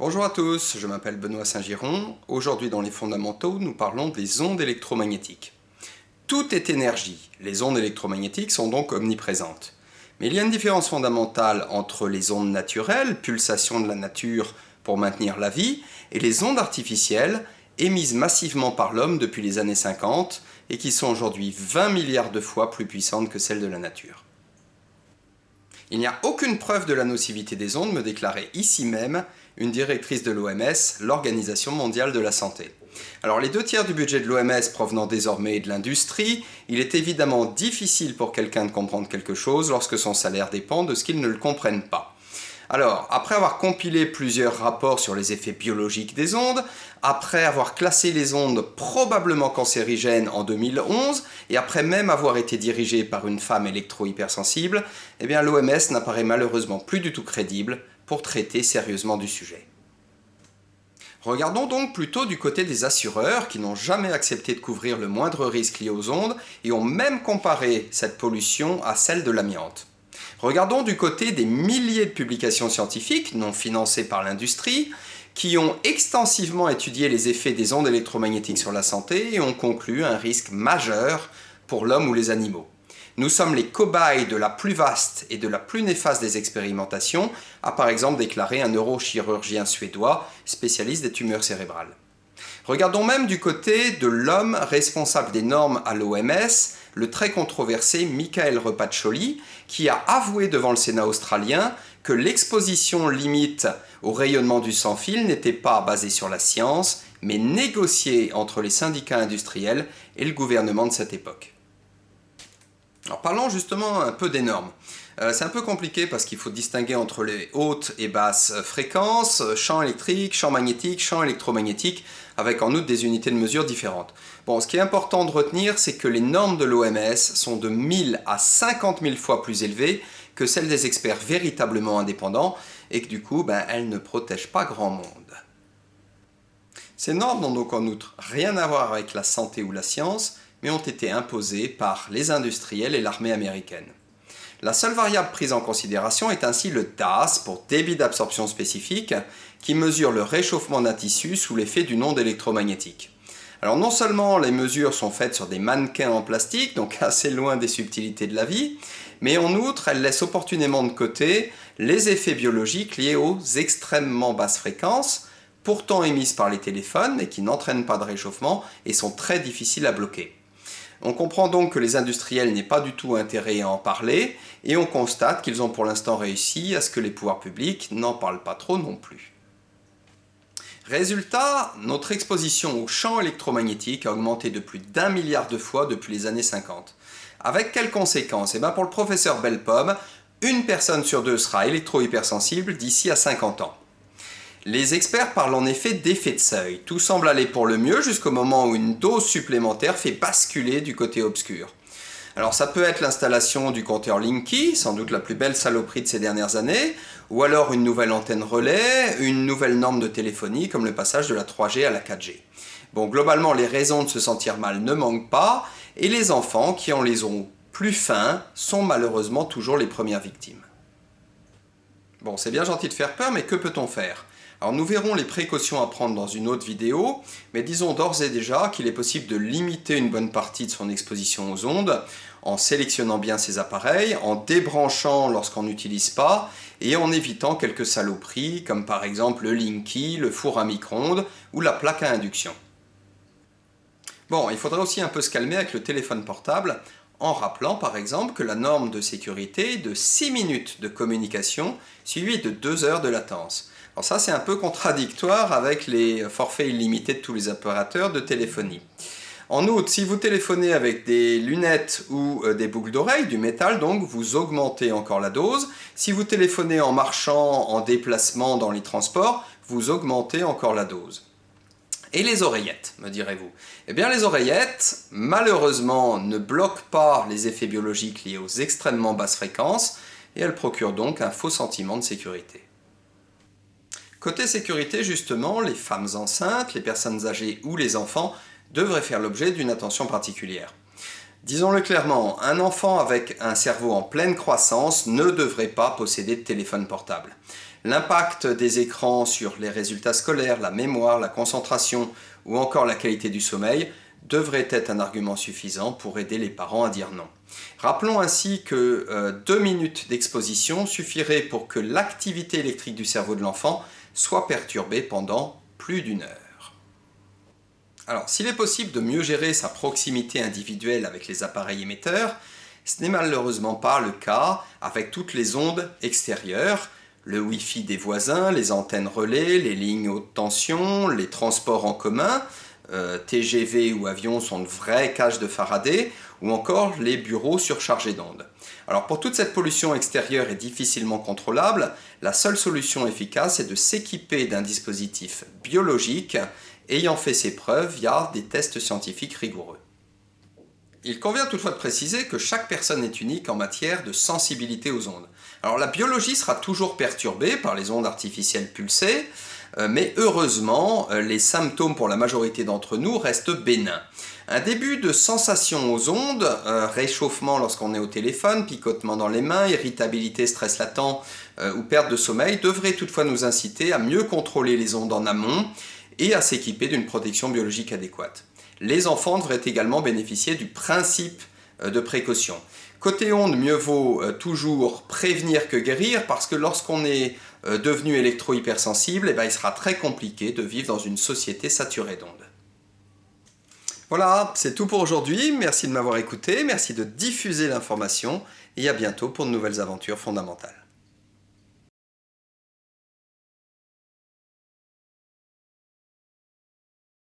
Bonjour à tous, je m'appelle Benoît Saint-Giron. Aujourd'hui dans les fondamentaux, nous parlons des ondes électromagnétiques. Tout est énergie. Les ondes électromagnétiques sont donc omniprésentes. Mais il y a une différence fondamentale entre les ondes naturelles, pulsations de la nature pour maintenir la vie, et les ondes artificielles, émises massivement par l'homme depuis les années 50 et qui sont aujourd'hui 20 milliards de fois plus puissantes que celles de la nature. Il n'y a aucune preuve de la nocivité des ondes, me déclarait ici même une directrice de l'OMS, l'Organisation mondiale de la santé. Alors les 2/3 du budget de l'OMS provenant désormais de l'industrie, il est évidemment difficile pour quelqu'un de comprendre quelque chose lorsque son salaire dépend de ce qu'il ne le comprenne pas. Alors, après avoir compilé plusieurs rapports sur les effets biologiques des ondes, après avoir classé les ondes probablement cancérigènes en 2011, et après même avoir été dirigé par une femme électro-hypersensible, eh bien l'OMS n'apparaît malheureusement plus du tout crédible pour traiter sérieusement du sujet. Regardons donc plutôt du côté des assureurs qui n'ont jamais accepté de couvrir le moindre risque lié aux ondes et ont même comparé cette pollution à celle de l'amiante. Regardons du côté des milliers de publications scientifiques non financées par l'industrie qui ont extensivement étudié les effets des ondes électromagnétiques sur la santé et ont conclu un risque majeur pour l'homme ou les animaux. Nous sommes les cobayes de la plus vaste et de la plus néfaste des expérimentations, a par exemple déclaré un neurochirurgien suédois spécialiste des tumeurs cérébrales. Regardons même du côté de l'homme responsable des normes à l'OMS, le très controversé Michael Repacholi, qui a avoué devant le Sénat australien que l'exposition limite au rayonnement du sans-fil n'était pas basée sur la science, mais négociée entre les syndicats industriels et le gouvernement de cette époque. Alors parlons justement un peu des normes. C'est un peu compliqué parce qu'il faut distinguer entre les hautes et basses fréquences, champs électriques, champs magnétiques, champs électromagnétiques, avec en outre des unités de mesure différentes. Bon, ce qui est important de retenir, c'est que les normes de l'OMS sont de 1000 à 50 000 fois plus élevées que celles des experts véritablement indépendants et que du coup, elles ne protègent pas grand monde. Ces normes n'ont donc en outre rien à voir avec la santé ou la science, mais ont été imposées par les industriels et l'armée américaine. La seule variable prise en considération est ainsi le DAS, pour débit d'absorption spécifique, qui mesure le réchauffement d'un tissu sous l'effet d'une onde électromagnétique. Alors non seulement les mesures sont faites sur des mannequins en plastique, donc assez loin des subtilités de la vie, mais en outre elles laissent opportunément de côté les effets biologiques liés aux extrêmement basses fréquences, pourtant émises par les téléphones et qui n'entraînent pas de réchauffement et sont très difficiles à bloquer. On comprend donc que les industriels n'aient pas du tout intérêt à en parler et on constate qu'ils ont pour l'instant réussi à ce que les pouvoirs publics n'en parlent pas trop non plus. Résultat, notre exposition aux champs électromagnétiques a augmenté de plus d'1 milliard de fois depuis les années 50. Avec quelles conséquences ? Pour le professeur Bellepomme, une personne sur deux sera électro-hypersensible d'ici à 50 ans. Les experts parlent en effet d'effet de seuil. Tout semble aller pour le mieux jusqu'au moment où une dose supplémentaire fait basculer du côté obscur. Alors ça peut être l'installation du compteur Linky, sans doute la plus belle saloperie de ces dernières années, ou alors une nouvelle antenne relais, une nouvelle norme de téléphonie comme le passage de la 3G à la 4G. Bon, globalement, les raisons de se sentir mal ne manquent pas, et les enfants qui en les ont plus fins sont malheureusement toujours les premières victimes. Bon, c'est bien gentil de faire peur, mais que peut-on faire ? Alors nous verrons les précautions à prendre dans une autre vidéo, mais disons d'ores et déjà qu'il est possible de limiter une bonne partie de son exposition aux ondes en sélectionnant bien ses appareils, en débranchant lorsqu'on n'utilise pas et en évitant quelques saloperies comme par exemple le Linky, le four à micro-ondes ou la plaque à induction. Bon, il faudra aussi un peu se calmer avec le téléphone portable en rappelant par exemple que la norme de sécurité est de 6 minutes de communication suivie de 2 heures de latence. Alors ça c'est un peu contradictoire avec les forfaits illimités de tous les opérateurs de téléphonie. En outre, si vous téléphonez avec des lunettes ou des boucles d'oreilles, du métal donc, vous augmentez encore la dose. Si vous téléphonez en marchant, en déplacement dans les transports, vous augmentez encore la dose. Et les oreillettes, me direz-vous ? Eh bien les oreillettes, malheureusement, ne bloquent pas les effets biologiques liés aux extrêmement basses fréquences et elles procurent donc un faux sentiment de sécurité. Côté sécurité, justement, les femmes enceintes, les personnes âgées ou les enfants devraient faire l'objet d'une attention particulière. Disons-le clairement, un enfant avec un cerveau en pleine croissance ne devrait pas posséder de téléphone portable. L'impact des écrans sur les résultats scolaires, la mémoire, la concentration ou encore la qualité du sommeil devrait être un argument suffisant pour aider les parents à dire non. Rappelons ainsi que 2 minutes d'exposition suffiraient pour que l'activité électrique du cerveau de l'enfant soit perturbée pendant plus d'1 heure. Alors, s'il est possible de mieux gérer sa proximité individuelle avec les appareils émetteurs, ce n'est malheureusement pas le cas avec toutes les ondes extérieures, le Wi-Fi des voisins, les antennes relais, les lignes haute tension, les transports en commun, TGV ou avions sont de vraies cages de Faraday, ou encore les bureaux surchargés d'ondes. Alors pour toute cette pollution extérieure est difficilement contrôlable, la seule solution efficace est de s'équiper d'un dispositif biologique ayant fait ses preuves via des tests scientifiques rigoureux. Il convient toutefois de préciser que chaque personne est unique en matière de sensibilité aux ondes. Alors la biologie sera toujours perturbée par les ondes artificielles pulsées, mais heureusement, les symptômes pour la majorité d'entre nous restent bénins. Un début de sensation aux ondes, réchauffement lorsqu'on est au téléphone, picotement dans les mains, irritabilité, stress latent ou perte de sommeil, devrait toutefois nous inciter à mieux contrôler les ondes en amont et à s'équiper d'une protection biologique adéquate. Les enfants devraient également bénéficier du principe de précaution. Côté ondes, mieux vaut toujours prévenir que guérir, parce que lorsqu'on est devenu électro-hypersensible, il sera très compliqué de vivre dans une société saturée d'ondes. Voilà, c'est tout pour aujourd'hui. Merci de m'avoir écouté, merci de diffuser l'information et à bientôt pour de nouvelles aventures fondamentales.